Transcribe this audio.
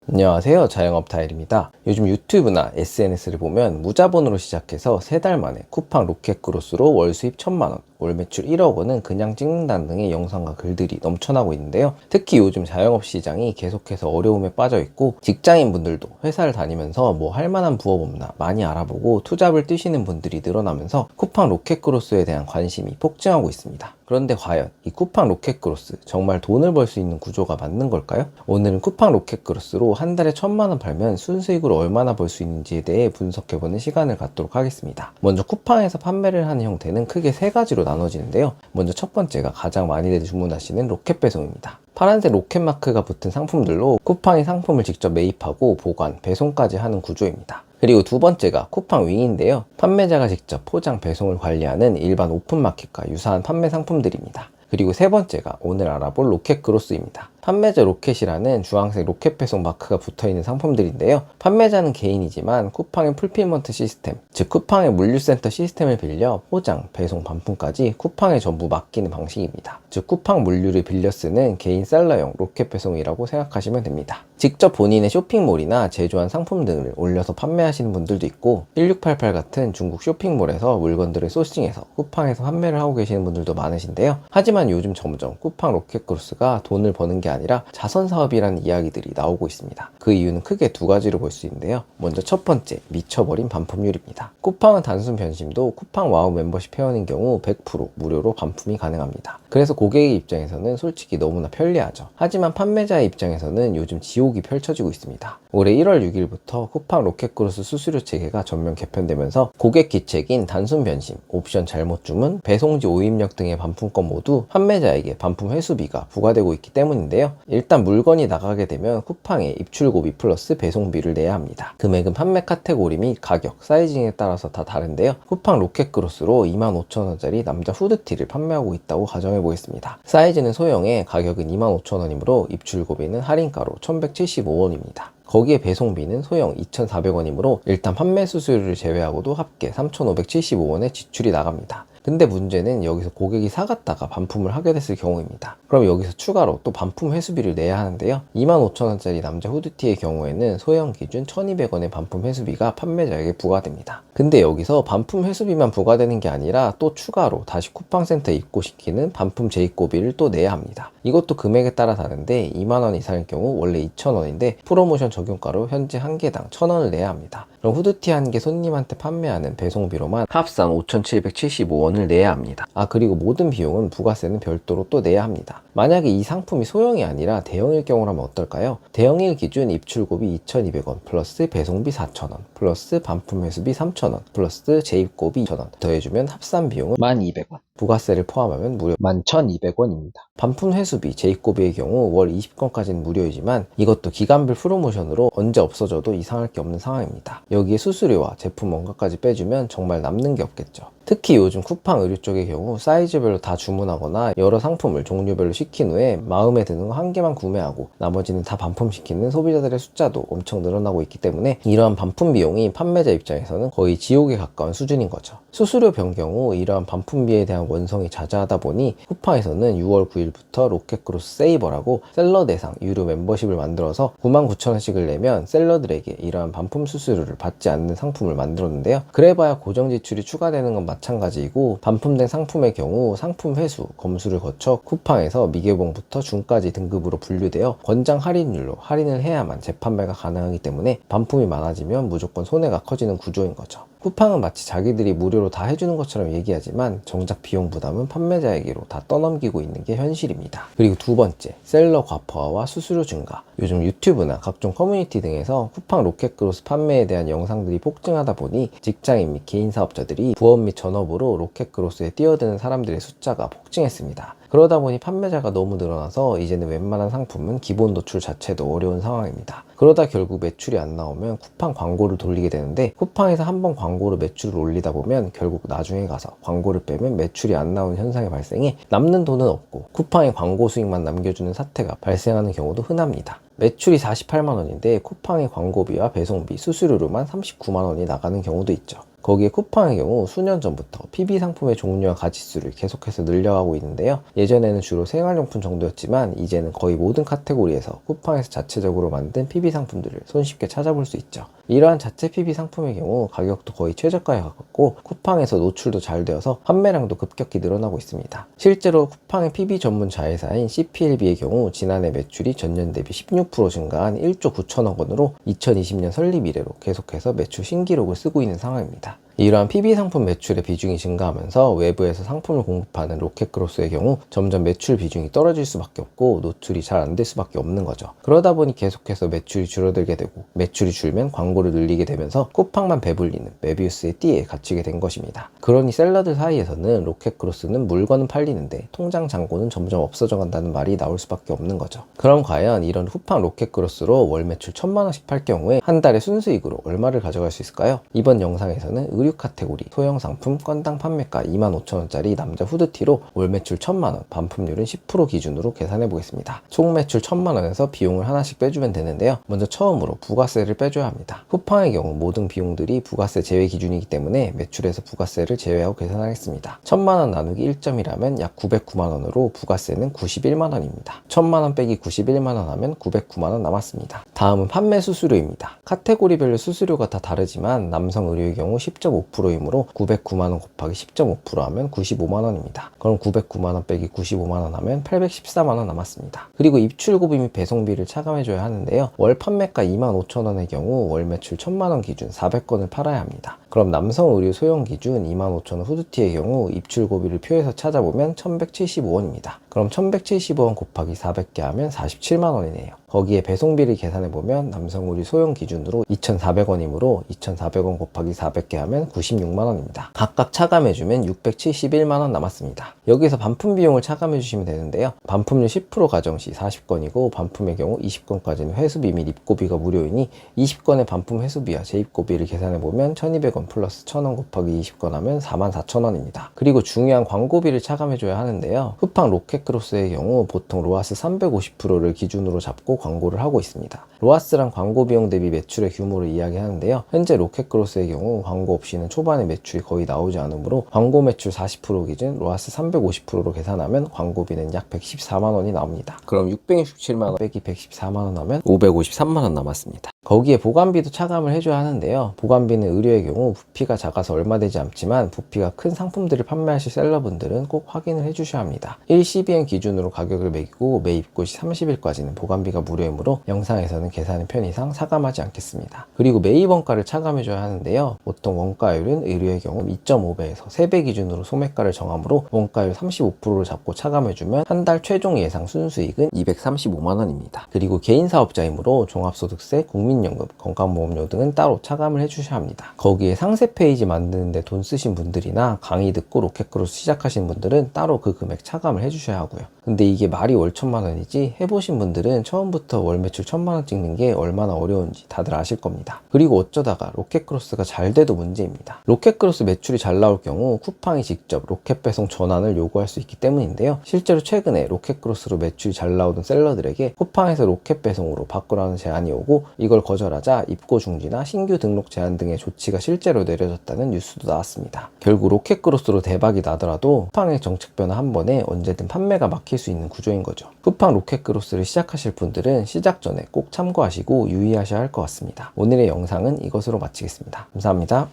안녕하세요, 자영업 타일입니다. 요즘 유튜브나 SNS를 보면 무자본으로 시작해서 3달 만에 쿠팡 로켓크로스로 월 수입 1000만원, 월 매출 1억 원은 그냥 찍는다는 등의 영상과 글들이 넘쳐나고 있는데요. 특히 요즘 자영업 시장이 계속해서 어려움에 빠져 있고, 직장인분들도 회사를 다니면서 뭐 할 만한 부업 없나 많이 알아보고 투잡을 뛰시는 분들이 늘어나면서 쿠팡 로켓크로스에 대한 관심이 폭증하고 있습니다. 그런데 과연 이 쿠팡 로켓크로스 정말 돈을 벌 수 있는 구조가 맞는 걸까요? 오늘은 쿠팡 로켓크로스로 한 달에 1000만원 팔면 순수익으로 얼마나 벌 수 있는지에 대해 분석해보는 시간을 갖도록 하겠습니다. 먼저 쿠팡에서 판매를 하는 형태는 크게 3가지로 나눠지는데요. 먼저 첫 번째가 가장 많이들 주문하시는 로켓 배송입니다. 파란색 로켓 마크가 붙은 상품들로 쿠팡이 상품을 직접 매입하고 보관, 배송까지 하는 구조입니다. 그리고 두 번째가 쿠팡 윙인데요. 판매자가 직접 포장, 배송을 관리하는 일반 오픈마켓과 유사한 판매 상품들입니다. 그리고 세 번째가 오늘 알아볼 로켓크로스입니다. 판매자 로켓이라는 주황색 로켓 배송 마크가 붙어있는 상품들인데요. 판매자는 개인이지만 쿠팡의 풀필먼트 시스템, 즉 쿠팡의 물류센터 시스템을 빌려 포장, 배송, 반품까지 쿠팡에 전부 맡기는 방식입니다. 즉 쿠팡 물류를 빌려 쓰는 개인 셀러용 로켓 배송이라고 생각하시면 됩니다. 직접 본인의 쇼핑몰이나 제조한 상품 등을 올려서 판매하시는 분들도 있고, 1688 같은 중국 쇼핑몰에서 물건들을 소싱해서 쿠팡에서 판매를 하고 계시는 분들도 많으신데요. 하지만 요즘 점점 쿠팡 로켓크로스가 돈을 버는 게 아니라 자선사업이라는 이야기들이 나오고 있습니다. 그 이유는 크게 2가지로 볼 수 있는데요. 먼저 첫 번째, 미쳐버린 반품률입니다. 쿠팡은 단순 변심도 쿠팡 와우 멤버십 회원인 경우 100% 무료로 반품이 가능합니다. 그래서 고객의 입장에서는 솔직히 너무나 편리하죠. 하지만 판매자의 입장에서는 요즘 지옥이 펼쳐지고 있습니다. 올해 1월 6일부터 쿠팡 로켓크로스 수수료 체계가 전면 개편되면서 고객 기책인 단순 변심, 옵션 잘못 주문, 배송지 오입력 등의 반품권 모두 판매자에게 반품 회수비가 부과되고 있기 때문인데요. 일단 물건이 나가게 되면 쿠팡에 입출고비 플러스 배송비를 내야 합니다. 금액은 판매 카테고리 및 가격, 사이징에 따라서 다 다른데요. 쿠팡 로켓크로스로 25,000원짜리 남자 후드티를 판매하고 있다고 가정해 보겠습니다. 사이즈는 소형에 가격은 25,000원이므로 입출고비는 할인가로 1175원입니다. 거기에 배송비는 소형 2,400원이므로 일단 판매 수수료를 제외하고도 합계 3,575원의 지출이 나갑니다. 근데 문제는 여기서 고객이 사갔다가 반품을 하게 됐을 경우입니다. 그럼 여기서 추가로 또 반품 회수비를 내야 하는데요. 25,000원짜리 남자 후드티의 경우에는 소형 기준 1,200원의 반품 회수비가 판매자에게 부과됩니다. 근데 여기서 반품 회수비만 부과되는 게 아니라 또 추가로 다시 쿠팡센터에 입고시키는 반품 재입고비를 또 내야 합니다. 이것도 금액에 따라 다른데 2만원 이상일 경우 원래 2,000원인데 프로모션 적용가로 현재 한 개당 1,000원을 내야 합니다. 그럼 후드티 한 개 손님한테 판매하는 배송비로만 합산 5,775원을 내야 합니다. 그리고 모든 비용은 부가세는 별도로 또 내야 합니다. 만약에 이 상품이 소형이 아니라 대형일 경우라면 어떨까요? 대형일 기준 입출고비 2,200원 플러스 배송비 4,000원 플러스 반품 회수비 3,000원 플러스 재입고비 2,000원 더해주면 합산 비용은 1,200원. 부가세를 포함하면 무려 11,200원입니다. 반품 회수비, 재입고비의 경우 월 20건까지는 무료이지만 이것도 기간별 프로모션으로 언제 없어져도 이상할 게 없는 상황입니다. 여기에 수수료와 제품 원가까지 빼주면 정말 남는 게 없겠죠. 특히 요즘 쿠팡 의류 쪽의 경우 사이즈별로 다 주문하거나 여러 상품을 종류별로 시킨 후에 마음에 드는 거 한 개만 구매하고 나머지는 다 반품시키는 소비자들의 숫자도 엄청 늘어나고 있기 때문에 이러한 반품 비용이 판매자 입장에서는 거의 지옥에 가까운 수준인 거죠. 수수료 변경 후 이러한 반품비에 대한 원성이 자자하다 보니 쿠팡에서는 6월 9일부터 로켓크로스 세이버라고 셀러 대상 유료 멤버십을 만들어서 99,000원씩을 내면 셀러들에게 이러한 반품 수수료를 받지 않는 상품을 만들었는데요. 그래봐야 고정 지출이 추가되는 건 마찬가지이고, 반품된 상품의 경우 상품 회수, 검수를 거쳐 쿠팡에서 미개봉부터 중까지 등급으로 분류되어 권장 할인율로 할인을 해야만 재판매가 가능하기 때문에 반품이 많아지면 무조건 손해가 커지는 구조인 거죠. 쿠팡은 마치 자기들이 무료로 다 해주는 것처럼 얘기하지만 정작 비용 부담은 판매자에게로 다 떠넘기고 있는 게 현실입니다. 그리고 두 번째, 셀러 과포화와 수수료 증가. 요즘 유튜브나 각종 커뮤니티 등에서 쿠팡 로켓크로스 판매에 대한 영상들이 폭증하다 보니 직장인 및 개인 사업자들이 부업 및 전업으로 로켓크로스에 뛰어드는 사람들의 숫자가 폭증했습니다. 그러다 보니 판매자가 너무 늘어나서 이제는 웬만한 상품은 기본 노출 자체도 어려운 상황입니다. 그러다 결국 매출이 안 나오면 쿠팡 광고를 돌리게 되는데, 쿠팡에서 한번 광고로 매출을 올리다 보면 결국 나중에 가서 광고를 빼면 매출이 안 나오는 현상이 발생해 남는 돈은 없고 쿠팡의 광고 수익만 남겨주는 사태가 발생하는 경우도 흔합니다. 매출이 48만원인데 쿠팡의 광고비와 배송비, 수수료로만 39만원이 나가는 경우도 있죠. 거기에 쿠팡의 경우 수년 전부터 PB 상품의 종류와 가짓수를 계속해서 늘려가고 있는데요. 예전에는 주로 생활용품 정도였지만 이제는 거의 모든 카테고리에서 쿠팡에서 자체적으로 만든 PB 상품들을 손쉽게 찾아볼 수 있죠. 이러한 자체 PB 상품의 경우 가격도 거의 최저가에 가깝고 쿠팡에서 노출도 잘 되어서 판매량도 급격히 늘어나고 있습니다. 실제로 쿠팡의 PB 전문 자회사인 CPLB의 경우 지난해 매출이 전년 대비 16% 증가한 1조 9천억 원으로 2020년 설립 이래로 계속해서 매출 신기록을 쓰고 있는 상황입니다. 이러한 PB 상품 매출의 비중이 증가하면서 외부에서 상품을 공급하는 로켓크로스의 경우 점점 매출 비중이 떨어질 수밖에 없고 노출이 잘 안 될 수밖에 없는 거죠. 그러다 보니 계속해서 매출이 줄어들게 되고 매출이 줄면 광고를 늘리게 되면서 쿠팡만 배불리는 메비우스의 띠에 갇히게 된 것입니다. 그러니 셀러들 사이에서는 로켓크로스는 물건은 팔리는데 통장 잔고는 점점 없어져 간다는 말이 나올 수밖에 없는 거죠. 그럼 과연 이런 쿠팡 로켓크로스로 월 매출 1,000만 원씩 팔 경우에 한 달에 순수익으로 얼마를 가져갈 수 있을까요? 이번 영상에서는 의류 카테고리 소형 상품 건당 판매가 25,000원짜리 남자 후드티로 월 매출 1,000만 원, 반품률은 10% 기준으로 계산해 보겠습니다. 총 매출 1,000만 원에서 비용을 하나씩 빼주면 되는데요. 먼저 처음으로 부가세를 빼줘야 합니다. 쿠팡의 경우 모든 비용들이 부가세 제외 기준이기 때문에 매출에서 부가세를 제외하고 계산하겠습니다. 1,000만 원 나누기 1점이라면 약 909만 원으로 부가세는 91만 원입니다. 1,000만 원 빼기 91만 원 하면 909만 원 남았습니다. 다음은 판매 수수료입니다. 카테고리별로 수수료가 다 다르지만 남성 의류의 경우 10.5%이므로 909만원 곱하기 10.5% 하면 95만원입니다. 그럼 909만원 빼기 95만원 하면 814만원 남았습니다. 그리고 입출고비 및 배송비를 차감해줘야 하는데요. 월 판매가 25,000원의 경우 월 매출 1,000만원 기준 400건을 팔아야 합니다. 그럼 남성 의류 소형 기준 25,000원 후드티의 경우 입출고비를 표에서 찾아보면 1,175원입니다. 그럼 1,175원 곱하기 400개 하면 47만원이네요. 거기에 배송비를 계산해보면 남성 의류 소형 기준으로 2,400원이므로 2,400원 곱하기 400개 하면 96만원입니다. 각각 차감해주면 671만원 남았습니다. 여기서 반품 비용을 차감해주시면 되는데요. 반품률 10% 가정 시 40건이고 반품의 경우 20건까지는 회수비 및 입고비가 무료이니 20건의 반품 회수비와 재입고비를 계산해보면 1,200원 플러스 1,000원 곱하기 20건 하면 44,000원입니다. 그리고 중요한 광고비를 차감해줘야 하는데요. 쿠팡 로켓크로스의 경우 보통 로아스 350%를 기준으로 잡고 광고를 하고 있습니다. 로아스란 광고 비용 대비 매출의 규모를 이야기하는데요. 현재 로켓크로스의 경우 광고 없이는 초반에 매출이 거의 나오지 않으므로 광고 매출 40% 기준 로아스 350%로 계산하면 광고비는 약 114만원이 나옵니다. 그럼 667만원 빼기 114만원 하면 553만원 남았습니다. 거기에 보관비도 차감을 해줘야 하는데요. 보관비는 의류의 경우 부피가 작아서 얼마 되지 않지만 부피가 큰 상품들을 판매하실 셀러분들은 꼭 확인을 해주셔야 합니다. 1CBN 기준으로 가격을 매기고 매입고 시 30일까지는 보관비가 무료이므로 영상에서는 계산의 편의상 차감하지 않겠습니다. 그리고 매입 원가를 차감해줘야 하는데요. 보통 원가율은 의류의 경우 2.5배에서 3배 기준으로 소매가를 정하므로 원가율 35%를 잡고 차감해주면 한 달 최종 예상 순수익은 235만원입니다. 그리고 개인사업자이므로 종합소득세, 국민연금, 건강보험료 등은 따로 차감을 해주셔야 합니다. 거기에 상세 페이지 만드는데 돈 쓰신 분들이나 강의 듣고 로켓크로스 시작하신 분들은 따로 그 금액 차감을 해주셔야 하고요. 근데 이게 말이 월 1,000만원이지 해보신 분들은 처음부터 월 매출 1,000만원 찍는 게 얼마나 어려운지 다들 아실 겁니다. 그리고 어쩌다가 로켓크로스가 잘 돼도 문제입니다. 로켓크로스 매출이 잘 나올 경우 쿠팡이 직접 로켓 배송 전환을 요구할 수 있기 때문인데요. 실제로 최근에 로켓크로스로 매출이 잘 나오던 셀러들에게 쿠팡에서 로켓 배송으로 바꾸라는 제안이 오고 이걸 거절하자 입고 중지나 신규 등록 제한 등의 조치가 실제로 내려졌다는 뉴스도 나왔습니다. 결국 로켓크로스로 대박이 나더라도 쿠팡의 정책 변화 한 번에 언제든 판매가 막힐 수 있는 구조인 거죠. 쿠팡 로켓크로스를 시작하실 분들은 시작 전에 꼭 참고하시고 유의하셔야 할 것 같습니다. 오늘의 영상은 이것으로 마치겠습니다. 감사합니다.